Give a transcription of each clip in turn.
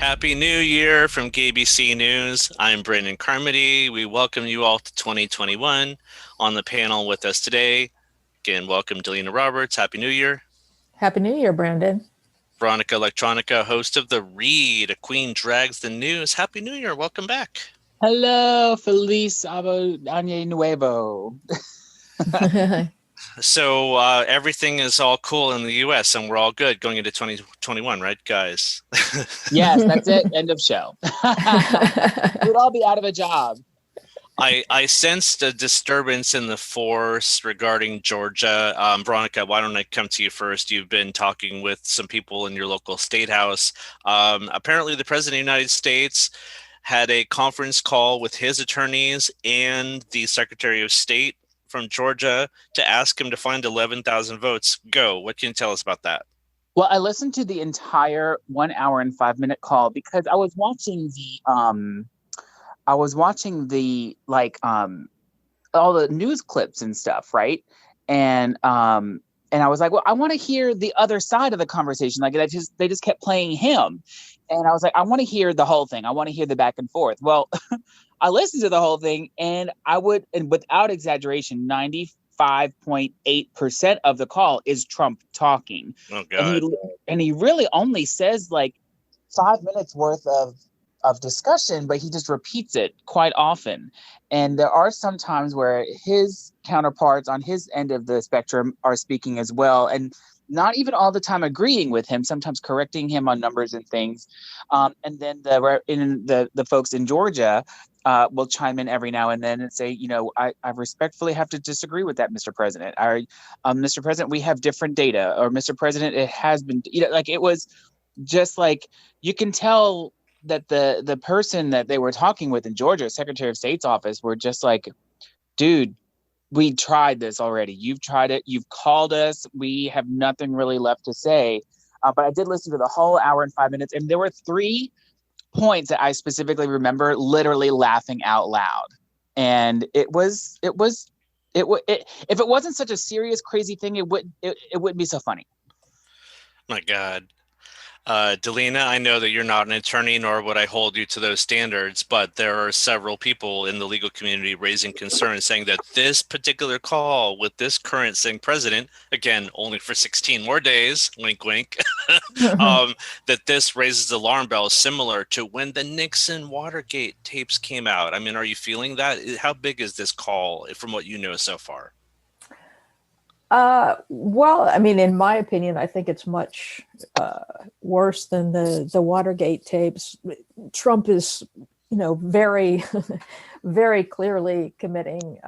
Happy New Year from GAYBC News. I'm Brandon Carmody. We welcome you all to 2021. On the panel with us today, again, welcome Delina Roberts. Happy New Year. Happy New Year, Brandon. Veronika, Electronika, host of The Read, A Queen Drags the News. Happy New Year. Welcome back. Hello, Feliz Año Nuevo. So everything is all cool in the U.S. and we're all good going into 2021, right, guys? Yes, that's it. End of show. We'd all be out of a job. I sensed a disturbance in the force regarding Georgia. Veronika, why don't I come to you first? You've been talking with some people in your local state house. Apparently, the President of the United States had a conference call with his attorneys and the Secretary of State from Georgia to ask him to find 11,000 votes. Go. What can you tell us about that? Well, I listened to the entire 1 hour and 5 minute call because I was watching all the news clips and stuff, right? And I was like, well, I want to hear the other side of the conversation. Like they just kept playing him. And I was like, I want to hear the whole thing. I want to hear the back and forth. Well, I listened to the whole thing and without exaggeration, 95.8% of the call is Trump talking. Oh, God. And he really only says like 5 minutes worth of discussion, but he just repeats it quite often. And there are some times where his counterparts on his end of the spectrum are speaking as well. And not even all the time agreeing with him, sometimes correcting him on numbers and things. And then the folks in Georgia will chime in every now and then and say, I respectfully have to disagree with that, Mr. President. Mr. President, we have different data. Or Mr. President, it has been, like it was just like, you can tell that the person that they were talking with in Georgia, Secretary of State's office, were just like, dude, we tried this already. You've tried it. You've called us. We have nothing really left to say. But I did listen to the whole hour and 5 minutes. And there were 3 points that I specifically remember literally laughing out loud. And if it wasn't such a serious, crazy thing, it wouldn't be so funny. My God. Delina, I know that you're not an attorney, nor would I hold you to those standards, but there are several people in the legal community raising concerns saying that this particular call with this current sitting president, again, only for 16 more days, wink, wink, that this raises alarm bells similar to when the Nixon Watergate tapes came out. I mean, are you feeling that? How big is this call from what you know so far? Well, I mean, in my opinion, I think it's much worse than the Watergate tapes. Trump is, very, very clearly committing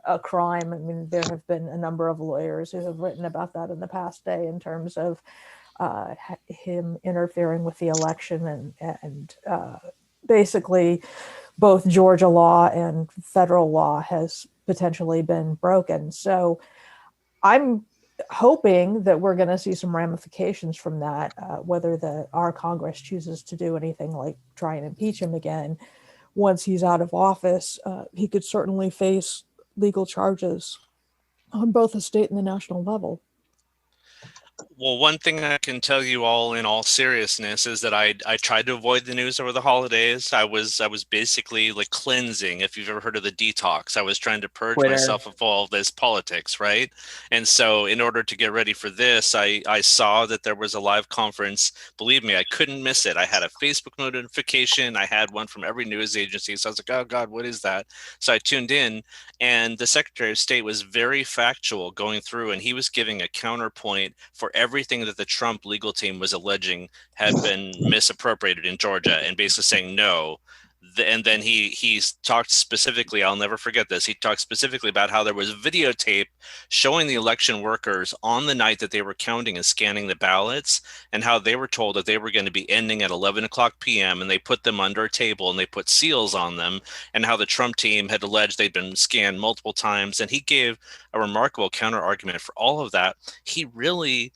a crime. I mean, there have been a number of lawyers who have written about that in the past day in terms of him interfering with the election and basically both Georgia law and federal law has potentially been broken. So I'm hoping that we're going to see some ramifications from that, whether our Congress chooses to do anything like try and impeach him again. Once he's out of office, he could certainly face legal charges on both the state and the national level. Well, one thing I can tell you all in all seriousness is that I tried to avoid the news over the holidays. I was basically like cleansing. If you've ever heard of the detox, I was trying to purge myself of all this politics, right? And so in order to get ready for this, I saw that there was a live conference. Believe me, I couldn't miss it. I had a Facebook notification. I had one from every news agency. So I was like, oh God, what is that? So I tuned in, and the Secretary of State was very factual going through, and he was giving a counterpoint for everything that the Trump legal team was alleging had been misappropriated in Georgia, and basically saying no. And then he's talked specifically, I'll never forget this, he talked specifically about how there was videotape showing the election workers on the night that they were counting and scanning the ballots, and how they were told that they were going to be ending at 11 o'clock p.m. and they put them under a table and they put seals on them, and how the Trump team had alleged they'd been scanned multiple times. And he gave a remarkable counter argument for all of that. He really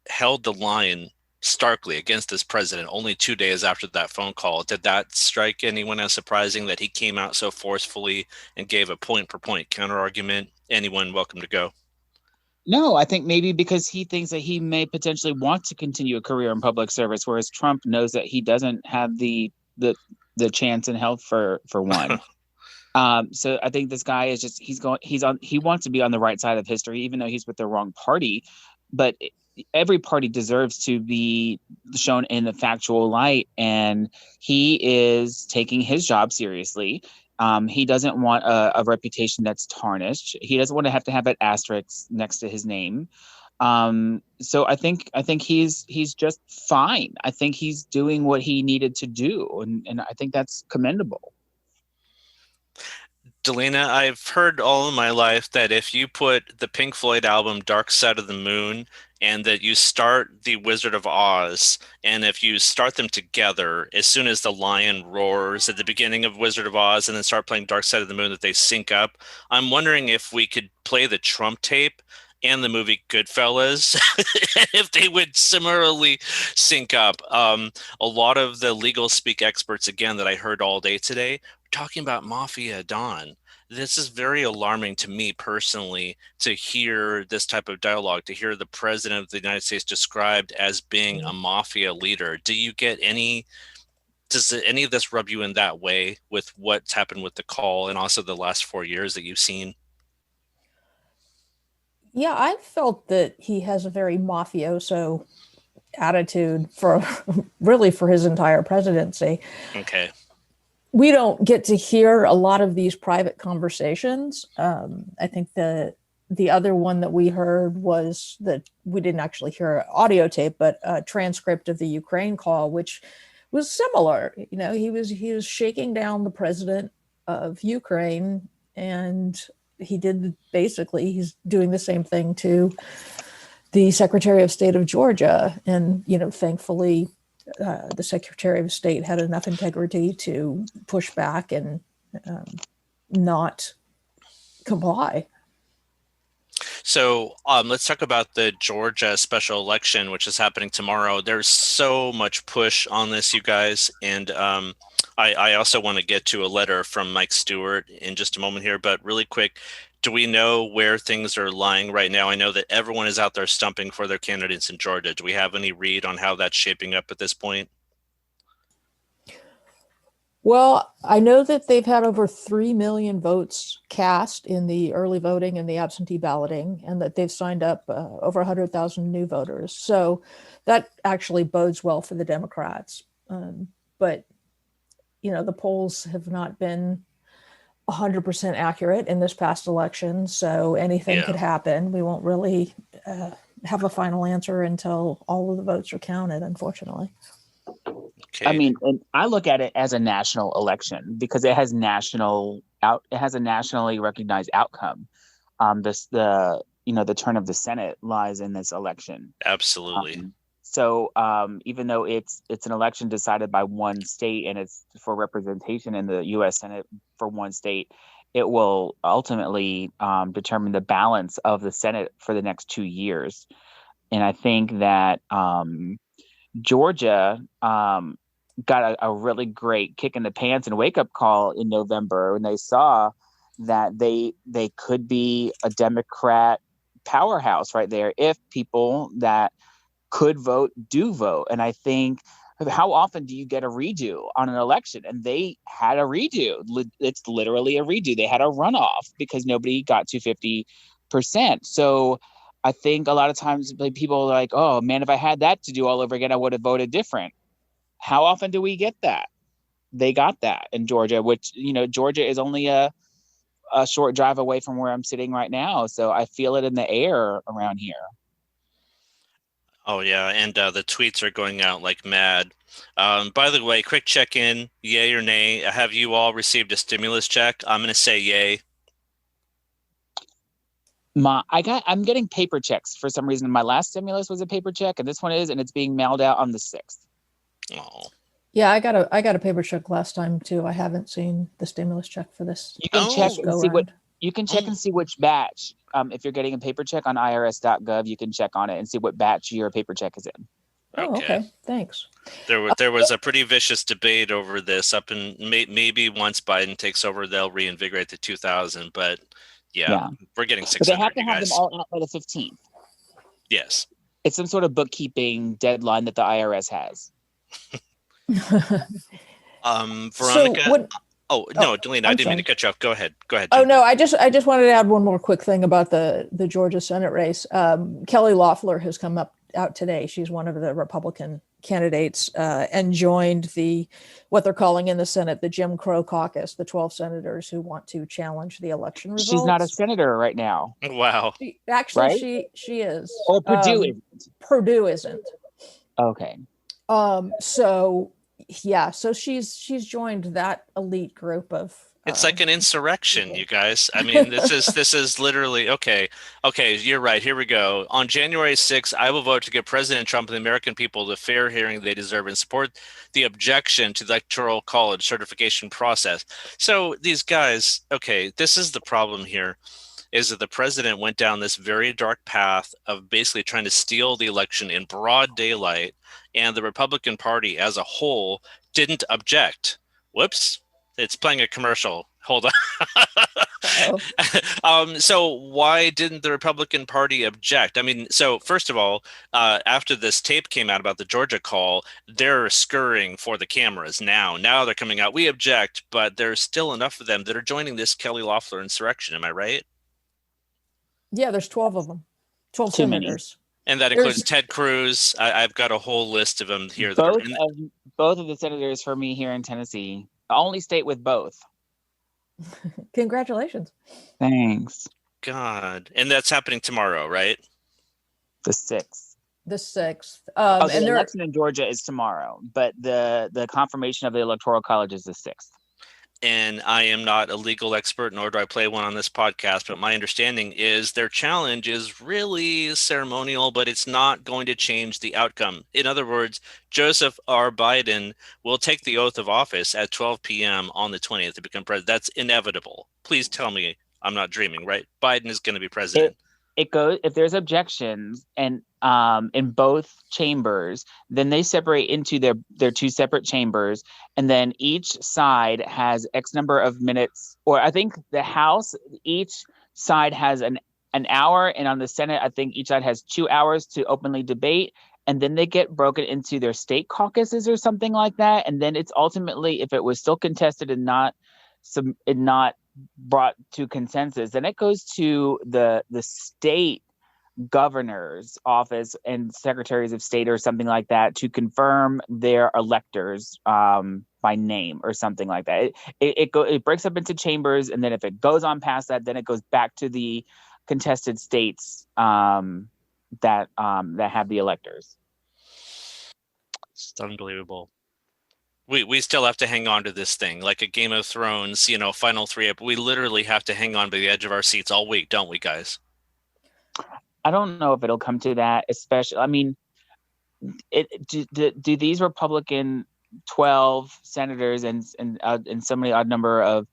held the line starkly against this president only 2 days after that phone call. Did that strike anyone as surprising that he came out so forcefully and gave a point per point counter argument? Anyone welcome to go? No, I think maybe because he thinks that he may potentially want to continue a career in public service, whereas Trump knows that he doesn't have the chance in health for one. So I think this guy is just he wants to be on the right side of history, even though he's with the wrong party. But every party deserves to be shown in the factual light, and he is taking his job seriously. He doesn't want a reputation that's tarnished. He doesn't want to have an asterisk next to his name. So I think he's just fine. I think he's doing what he needed to do, and I think that's commendable. Delina, I've heard all of my life that if you put the Pink Floyd album Dark Side of the Moon and that you start The Wizard of Oz, and if you start them together, as soon as the lion roars at the beginning of Wizard of Oz and then start playing Dark Side of the Moon, that they sync up. I'm wondering if we could play the Trump tape and the movie Goodfellas, if they would similarly sync up. A lot of the legal speak experts, again, that I heard all day today, talking about Mafia Don. This is very alarming to me personally to hear this type of dialogue, to hear the president of the United States described as being a mafia leader. Does any of this rub you in that way with what's happened with the call and also the last 4 years that you've seen? Yeah, I felt that he has a very mafioso attitude for his entire presidency. Okay. We don't get to hear a lot of these private conversations. I think the other one that we heard was that we didn't actually hear audio tape, but a transcript of the Ukraine call, which was similar. You know, he was shaking down the president of Ukraine, and he's doing the same thing to the Secretary of State of Georgia. And, you know, thankfully, the Secretary of State had enough integrity to push back and not comply. So let's talk about the Georgia special election, which is happening tomorrow. There's so much push on this, you guys. And I also want to get to a letter from Mike Stewart in just a moment here. But really quick, do we know where things are lying right now? I know that everyone is out there stumping for their candidates in Georgia. Do we have any read on how that's shaping up at this point? Well, I know that they've had over 3 million votes cast in the early voting and the absentee balloting, and that they've signed up over 100,000 new voters. So that actually bodes well for the Democrats. But, you know, the polls have not been 100% accurate in this past election, so anything could happen. We won't really have a final answer until all of the votes are counted, unfortunately. Okay. I mean, and I look at it as a national election because it has a nationally recognized outcome. The turn of the Senate lies in this election. Absolutely. So even though it's an election decided by one state and it's for representation in the U.S. Senate for one state, it will ultimately determine the balance of the Senate for the next 2 years. And I think that Georgia got a really great kick in the pants and wake-up call in November when they saw that they could be a Democrat powerhouse right there if people that could vote do vote. And I think, how often do you get a redo on an election? And they had a redo. It's literally a redo. They had a runoff because nobody got to 50%. So I think a lot of times people are like, oh man, if I had that to do all over again, I would have voted different. How often do we get that? They got that in Georgia, which, you know, Georgia is only a short drive away from where I'm sitting right now. So I feel it in the air around here. Oh, yeah. And the tweets are going out like mad. By the way, quick check-in, yay or nay. Have you all received a stimulus check? I'm going to say yay. I'm getting paper checks for some reason. My last stimulus was a paper check, and this one is, and it's being mailed out on the 6th. Oh. Yeah, I got a paper check last time too. I haven't seen the stimulus check for this. You can check and see and see which batch. If you're getting a paper check on irs.gov, you can check on it and see what batch your paper check is in. Oh, okay. Thanks. There was a pretty vicious debate over this up in maybe once Biden takes over, they'll reinvigorate the 2000, but Yeah. We're getting But 600, they have to you have them guys. all out by the 15th. Yes. It's some sort of bookkeeping deadline that the IRS has. Veronika. So no, Delina, I didn't mean to cut you off. Go ahead. Oh no, I just wanted to add one more quick thing about the Georgia Senate race. Kelly Loeffler has come out today. She's one of the Republican candidates and joined what they're calling in the Senate the Jim Crow Caucus, the 12 senators who want to challenge the election results. She's not a senator right now. Wow. She is. Oh, Purdue isn't. Purdue isn't. Okay. So she's joined that elite group of. It's like an insurrection, you guys. I mean, this is literally okay. You're right. Here we go. On January 6th, I will vote to give President Trump and the American people the fair hearing they deserve and support the objection to the Electoral College certification process. So these guys, this is the problem here, is that the president went down this very dark path of basically trying to steal the election in broad daylight, and the Republican Party as a whole didn't object. Whoops. It's playing a commercial. Hold on. So why didn't the Republican Party object? I mean, so first of all, after this tape came out about the Georgia call, they're scurrying for the cameras now. Now they're coming out. We object, but there's still enough of them that are joining this Kelly Loeffler insurrection. Am I right? Yeah, there's 12 of them. 12 senators. And that includes Ted Cruz. I've got a whole list of them here. Both of the senators for me here in Tennessee. The only state with both. Congratulations. Thanks. God. And that's happening tomorrow, right? The 6th. The 6th. The election in Georgia is tomorrow, but the confirmation of the Electoral College is the 6th. And I am not a legal expert, nor do I play one on this podcast, but my understanding is their challenge is really ceremonial, but it's not going to change the outcome. In other words, Joseph R. Biden will take the oath of office at 12 p.m. on the 20th to become president. That's inevitable. Please tell me I'm not dreaming, right? Biden is going to be president. It goes, if there's objections and in both chambers, then they separate into their two separate chambers, and then each side has X number of minutes, or I think the House, each side has an hour, and on the Senate, I think each side has 2 hours to openly debate, and then they get broken into their state caucuses or something like that, and then it's ultimately, if it was still contested and not brought to consensus, then it goes to the state governor's office and secretaries of state or something like that to confirm their electors by name or something like that. It breaks up into chambers, and then if it goes on past that, then it goes back to the contested states that have the electors. It's unbelievable. We still have to hang on to this thing like a Game of Thrones, final 3. We literally have to hang on by the edge of our seats all week, don't we, guys? I don't know if it'll come to that, especially. I mean, do these Republican 12 senators and so many odd number of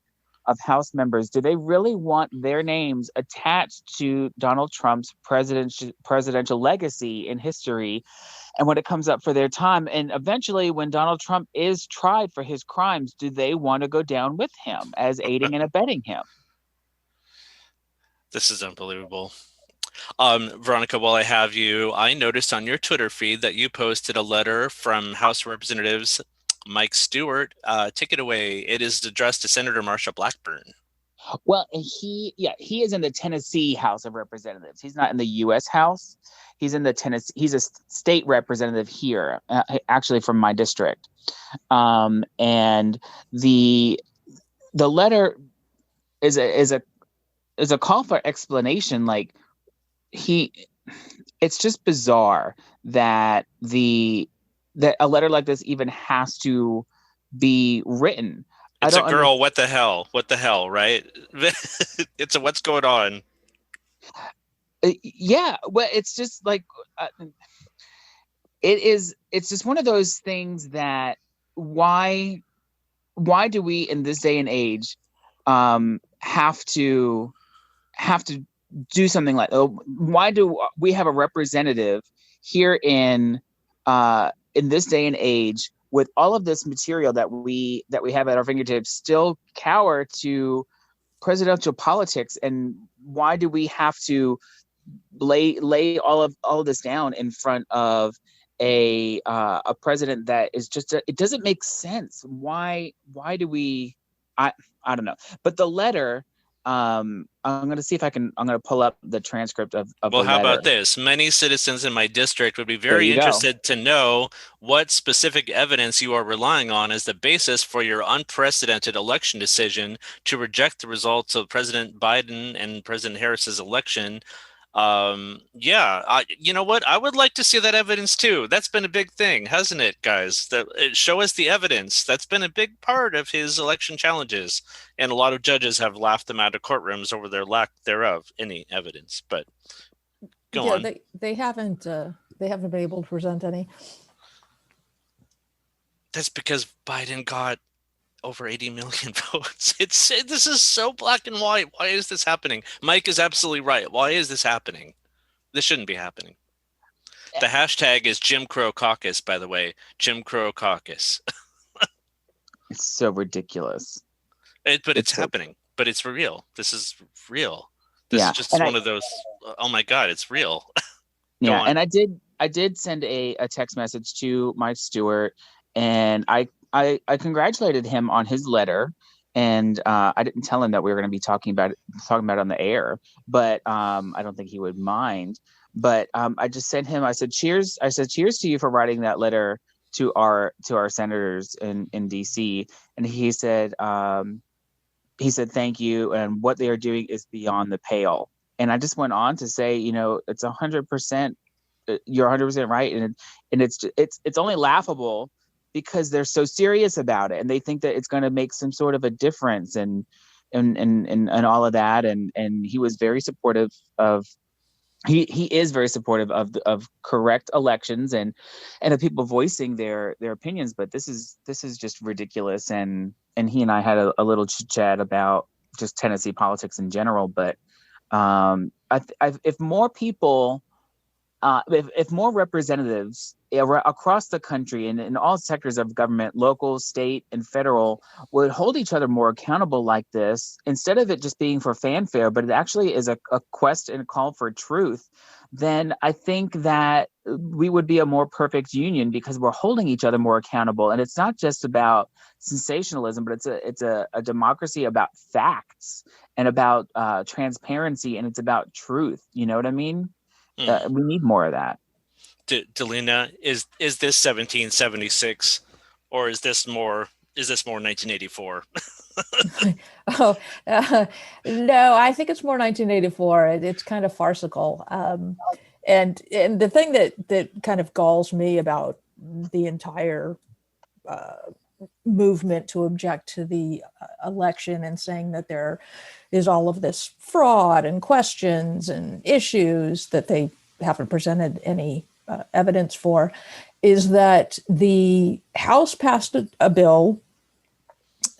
House members, do they really want their names attached to Donald Trump's presidential legacy in history? And when it comes up for their time, and eventually when Donald Trump is tried for his crimes, do they want to go down with him as aiding and abetting him? This is unbelievable. Veronika, while I have you, I noticed on your Twitter feed that you posted a letter from House Representatives Mike Stewart. Take it away. It is addressed to Senator Marsha Blackburn. Well, he is in the Tennessee House of Representatives. He's not in the U.S. House. He's in the Tennessee. He's a state representative here, actually from my district. And the letter is a call for explanation. Like it's just bizarre that that a letter like this even has to be written. It's a girl. What the hell? What the hell? Right? It's a what's going on. Yeah, well, it's just like it's just one of those things that why do we in this day and age have to do something like, why do we have a representative here in this day and age with all of this material that we have at our fingertips still cower to presidential politics, and why do we have to lay all of this down in front of a president that is just it doesn't make sense. Why do we? I don't know. But the letter, I'm going to see if I'm going to pull up the transcript of Well, the how letter. about this? Many citizens in my district would be There very you go. interested to know what specific evidence you are relying on as the basis for your unprecedented election decision to reject the results of President Biden and President Harris's election. You know what? I would like to see that evidence too. That's been a big thing, hasn't it, guys? Show us the evidence. That's been a big part of his election challenges, and a lot of judges have laughed them out of courtrooms over their lack thereof any evidence. But go on. They haven't been able to present any. That's because Biden got over 80 million votes. This is so black and white. Why is this happening? Mike is absolutely right. Why is this happening? This shouldn't be happening. The hashtag is Jim Crow Caucus, by the way. Jim Crow Caucus. It's so ridiculous. But it's happening. But it's real. This is real. This is just one of those, oh my God, it's real. Yeah, and I did send a text message to Mike Stewart, and I congratulated him on his letter, and I didn't tell him that we were going to be talking about it on the air, but I don't think he would mind. But I just sent him. I said cheers. I said cheers to you for writing that letter to our senators in DC, and he said thank you, and what they are doing is beyond the pale. And I just went on to say, it's 100%. You're 100% right, and it's only laughable because they're so serious about it, and they think that it's going to make some sort of a difference, and all of that. And he was very supportive of. He is very supportive of correct elections and of people voicing their opinions. But this is just ridiculous. And he and I had a little chit chat about just Tennessee politics in general. But if more people. If more representatives across the country and in all sectors of government, local, state, and federal, would hold each other more accountable like this, instead of it just being for fanfare, but it actually is a quest and a call for truth, then I think that we would be a more perfect union, because we're holding each other more accountable. And it's not just about sensationalism, but it's a democracy about facts and about transparency, and it's about truth. You know what I mean? We need more of that. Delina, is this 1776, or is this more 1984? No, I think it's more 1984. It's kind of farcical. And the thing that kind of galls me about the entire movement to object to the election and saying that there is all of this fraud and questions and issues that they haven't presented any evidence for, is that the House passed a bill.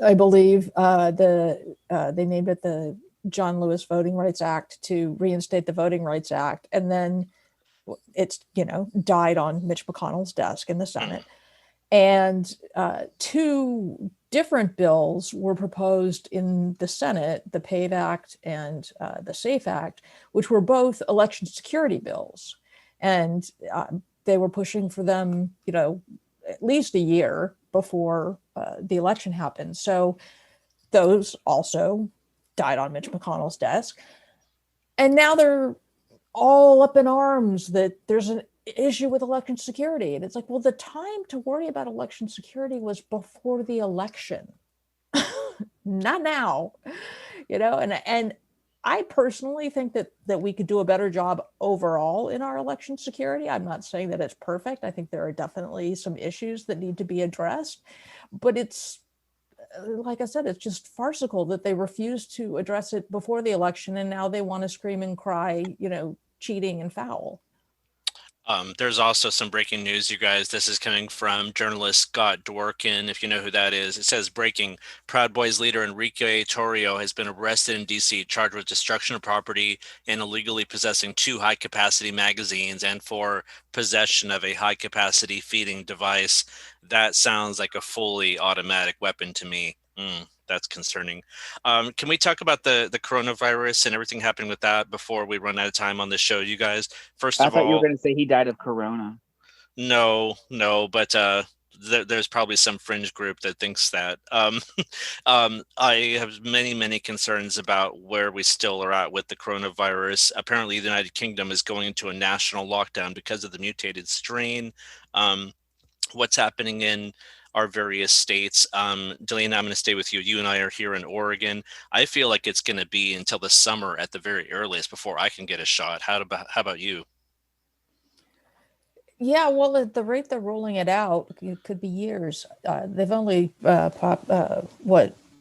I believe they named it the John Lewis Voting Rights Act, to reinstate the Voting Rights Act, and then it's died on Mitch McConnell's desk in the Senate. And two different bills were proposed in the Senate, the PAVE Act and the SAFE Act, which were both election security bills. And they were pushing for them, at least a year before the election happened. So those also died on Mitch McConnell's desk. And now they're all up in arms that there's an issue with election security. And it's like, well, the time to worry about election security was before the election, not now, and I personally think that we could do a better job overall in our election security. I'm not saying that it's perfect. I think there are definitely some issues that need to be addressed, but it's, like I said, it's just farcical that they refused to address it before the election, and now they want to scream and cry, cheating and foul. There's also some breaking news, you guys. This is coming from journalist Scott Dworkin, if you know who that is. It says, breaking: Proud Boys leader Enrique Torrio has been arrested in D.C., charged with destruction of property and illegally possessing 2 high-capacity magazines and for possession of a high-capacity feeding device. That sounds like a fully automatic weapon to me. that's concerning. Can we talk about the coronavirus and everything happening with that before we run out of time on this show, you guys? First I of thought you were all, going to say he died of corona. no, but there's probably some fringe group that thinks that. I have many concerns about where we still are at with the coronavirus. Apparently, the United Kingdom is going into a national lockdown because of the mutated strain. What's happening in our various states? Delina, I'm going to stay with you. You and I are here in Oregon. I feel like it's going to be until the summer at the very earliest before I can get a shot. How about you? Yeah, well, at the rate they're rolling it out, it could be years. They've only vaccinated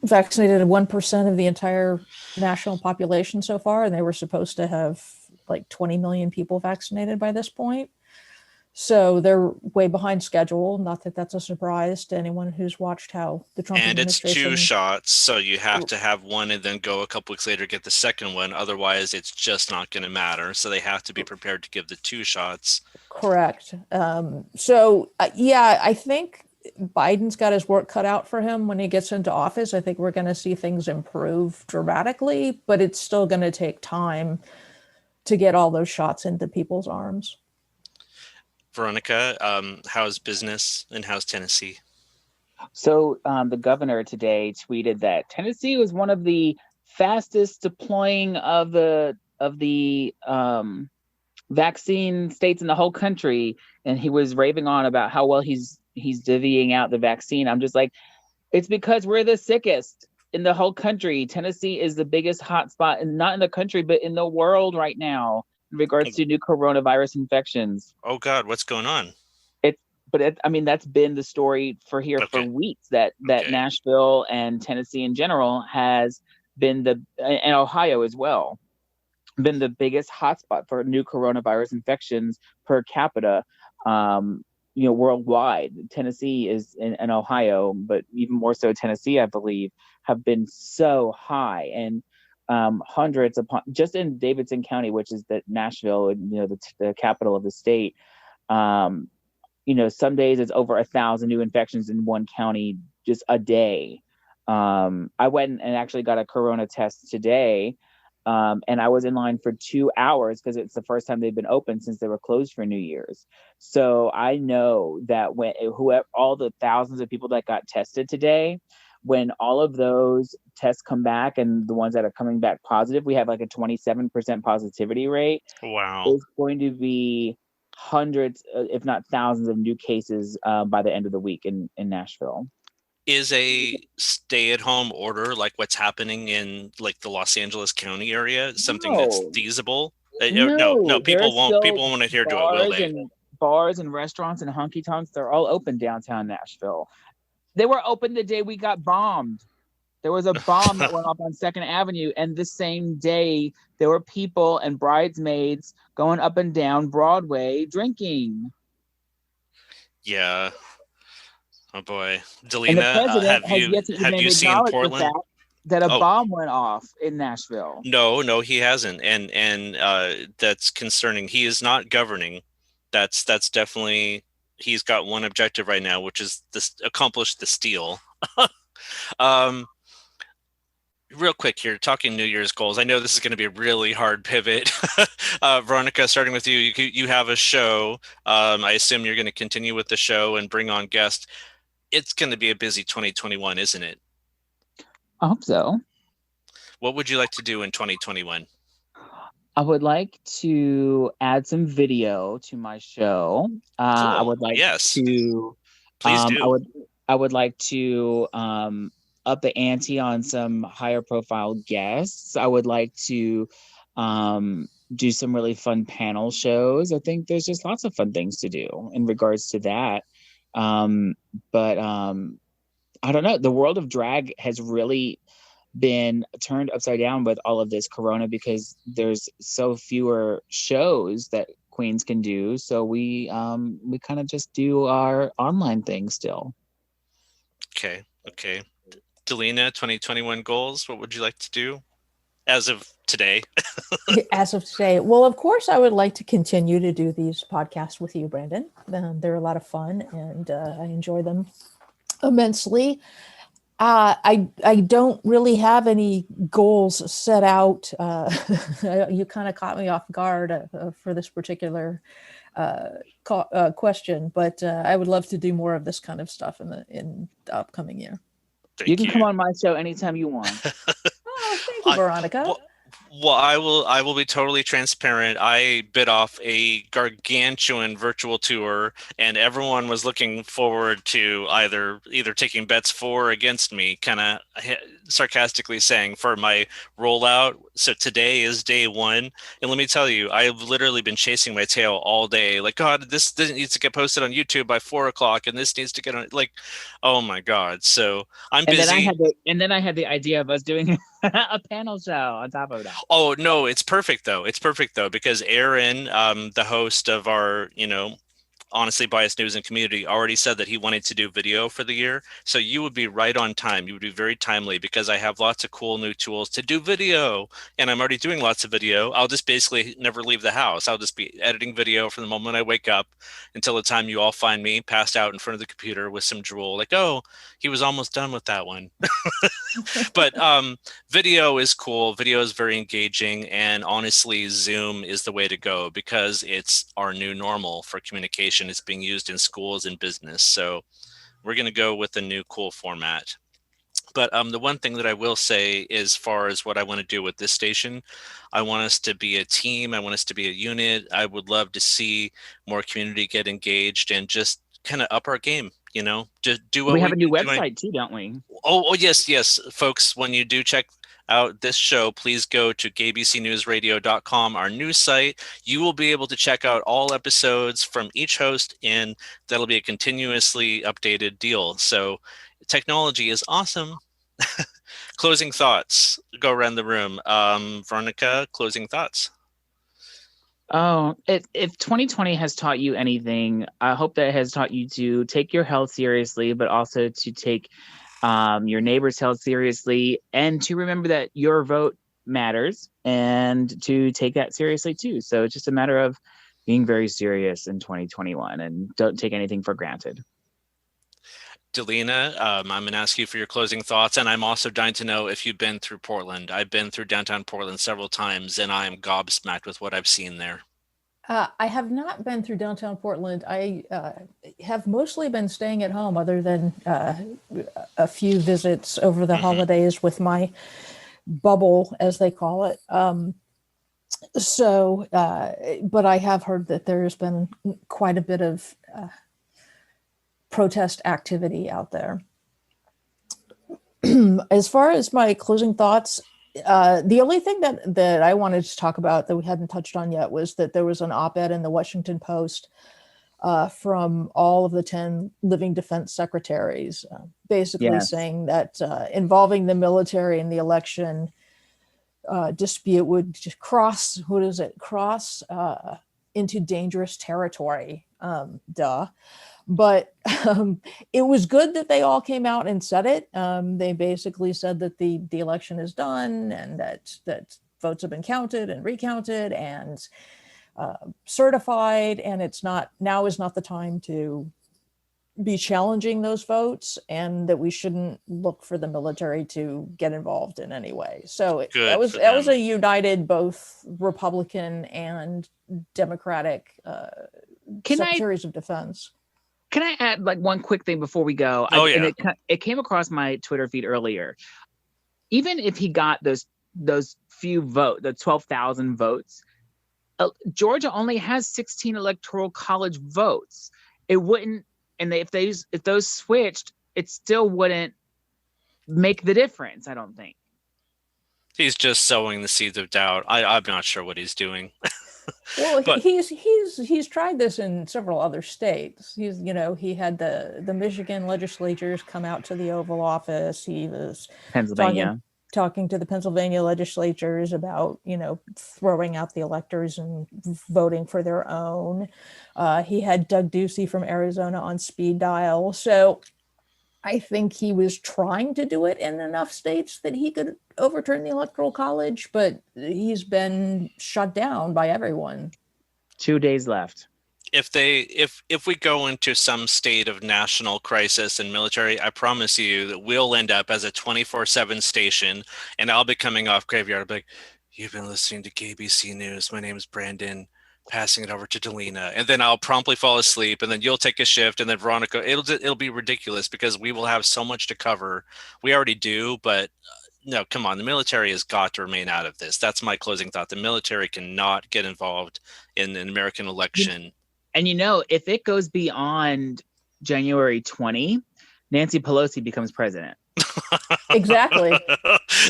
1% of the entire national population so far, and they were supposed to have like 20 million people vaccinated by this point. So they're way behind schedule. Not that that's a surprise to anyone who's watched how the Trump And it's administration. 2 shots, so you have to have one and then go a couple weeks later get the second one. Otherwise, it's just not going to matter. So they have to be prepared to give the 2 shots. Correct. I think Biden's got his work cut out for him when he gets into office. I think we're going to see things improve dramatically, but it's still going to take time to get all those shots into people's arms. Veronika, how's business and how's Tennessee? So the governor today tweeted that Tennessee was one of the fastest deploying of the vaccine states in the whole country, and he was raving on about how well he's divvying out the vaccine. I'm just like, it's because we're the sickest in the whole country. Tennessee is the biggest hotspot, and not in the country, but in the world right now in regards to new coronavirus infections. Oh God, what's going on? That's been the story for weeks, that Nashville and Tennessee in general has been and Ohio as well, been the biggest hotspot for new coronavirus infections per capita, worldwide. Tennessee is and Ohio, but even more so Tennessee, I believe, have been so high, and hundreds upon just in Davidson County, which is the Nashville, the capital of the state. Some days it's over 1,000 new infections in one county just a day. I went and actually got a corona test today. And I was in line for 2 hours because it's the first time they've been open since they were closed for New Year's. So I know that all the thousands of people that got tested today, when all of those tests come back and the ones that are coming back positive, we have like a 27% positivity rate. Wow. It's going to be hundreds, if not thousands of new cases by the end of the week in Nashville. Is a stay-at-home order like what's happening in like the Los Angeles County area something that's feasible? No, people won't adhere to it, will they? Bars and restaurants and honky tonks, they're all open downtown Nashville. They were open the day we got bombed. There was a bomb that went off on 2nd Avenue, and the same day there were people and bridesmaids going up and down Broadway drinking. Yeah. Oh boy, Delina, have you seen Portland? That a bomb went off in Nashville. No, he hasn't, and that's concerning. He is not governing. That's definitely, he's got one objective right now, which is accomplish the steal. Real quick here, talking New Year's goals. I know this is going to be a really hard pivot. Veronika, starting with you, you have a show. I assume you're going to continue with the show and bring on guests. It's going to be a busy 2021, isn't it? I hope so. What would you like to do in 2021? I would like to add some video to my show. Cool. I would like to. Please do. I would like to up the ante on some higher profile guests. I would like to do some really fun panel shows. I think there's just lots of fun things to do in regards to that. But I don't know. The world of drag has really been turned upside down with all of this corona because there's so fewer shows that queens can do. So we kind of just do our online thing still. Okay. Delina, 2021 goals. What would you like to do as of today? As of today, well, of course, I would like to continue to do these podcasts with you, Brandon. They're a lot of fun, and I enjoy them immensely. I don't really have any goals set out. You kind of caught me off guard for this particular question, but I would love to do more of this kind of stuff in the upcoming year. You can come on my show anytime you want. Oh, thank you, Veronika. Well, I will be totally transparent. I bit off a gargantuan virtual tour, and everyone was looking forward to either taking bets for or against me, kind of sarcastically saying for my rollout. So today is day one, and let me tell you, I've literally been chasing my tail all day. Like, God, this needs to get posted on YouTube by 4 o'clock, and this needs to get on. Like, oh my God! So I'm busy. Then I had the idea of us doing a panel show on top of that. Oh no, it's perfect though. It's perfect though, because Aaron, the host of our, Honestly Biased News and Community, already said that he wanted to do video for the year. So you would be right on time. You would be very timely, because I have lots of cool new tools to do video, and I'm already doing lots of video. I'll just basically never leave the house. I'll just be editing video from the moment I wake up until the time you all find me passed out in front of the computer with some drool, like, oh, he was almost done with that one. But video is cool. Video is very engaging, and honestly, Zoom is the way to go, because it's our new normal for communication. It's being used in schools and business. So we're going to go with a new cool format. But the one thing that I will say, as far as what I want to do with this station, I want us to be a team. I want us to be a unit. I would love to see more community get engaged and just kind of up our game. Just do what we have a new website too, don't we? Oh yes, folks. When you do check out this show, please go to gaybcnewsradio.com, our news site. You will be able to check out all episodes from each host, and that'll be a continuously updated deal. So technology is awesome. Closing thoughts. Go around the room. Veronika, closing thoughts. Oh, if 2020 has taught you anything, I hope that it has taught you to take your health seriously, but also to take your neighbor's health seriously, and to remember that your vote matters, and to take that seriously too. So it's just a matter of being very serious in 2021, and don't take anything for granted. Delina, I'm going to ask you for your closing thoughts, and I'm also dying to know if you've been through Portland. I've been through downtown Portland several times, and I am gobsmacked with what I've seen there. I have not been through downtown Portland. I have mostly been staying at home, other than a few visits over the holidays with my bubble, as they call it. But I have heard that there's been quite a bit of protest activity out there. As far as my closing thoughts, the only thing that I wanted to talk about that we hadn't touched on yet was that there was an op-ed in the Washington Post from all of the 10 living defense secretaries, basically saying that involving the military in the election dispute would just cross into dangerous territory. But it was good that they all came out and said it. They basically said that the election is done, and that votes have been counted and recounted and certified, and now is not the time to be challenging those votes, and that we shouldn't look for the military to get involved in any way. So that was a united both Republican and Democratic secretaries of defense. Can I add one quick thing before we go? Oh, yeah. And it came across my Twitter feed earlier. Even if he got those few votes, the 12,000 votes, Georgia only has 16 electoral college votes. It wouldn't, and if those switched, it still wouldn't make the difference, I don't think. He's just sowing the seeds of doubt. I'm not sure what he's doing. Well, but he's tried this in several other states. He had the Michigan legislatures come out to the Oval Office. He was Pennsylvania talking to the Pennsylvania legislatures about throwing out the electors and voting for their own. He had Doug Ducey from Arizona on speed dial. So I think he was trying to do it in enough states that he could overturn the Electoral College, but he's been shut down by everyone. 2 days left. if we go into some state of national crisis and military, I promise you that we'll end up as a 24/7 station, and I'll be coming off graveyard. I'll be like, "You've been listening to GAYBC News. My name is Brandon. Passing it over to Delina," and then I'll promptly fall asleep, and then you'll take a shift, and then Veronika. It'll be ridiculous because we will have so much to cover. We already do, but no, come on. The military has got to remain out of this. That's my closing thought. The military cannot get involved in an American election. And if it goes beyond January 20, Nancy Pelosi becomes president. Exactly.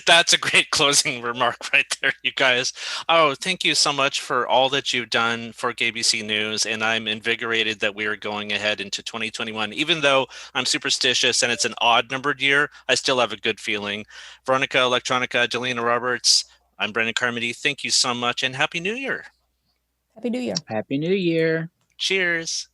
That's a great closing remark right there, you guys. Oh, thank you so much for all that you've done for GAYBC News. And I'm invigorated that we are going ahead into 2021. Even though I'm superstitious and it's an odd numbered year, I still have a good feeling. Veronika, Electronika, Delina Roberts, I'm Brandon Carmody. Thank you so much and Happy New Year. Happy New Year. Happy New Year. Cheers.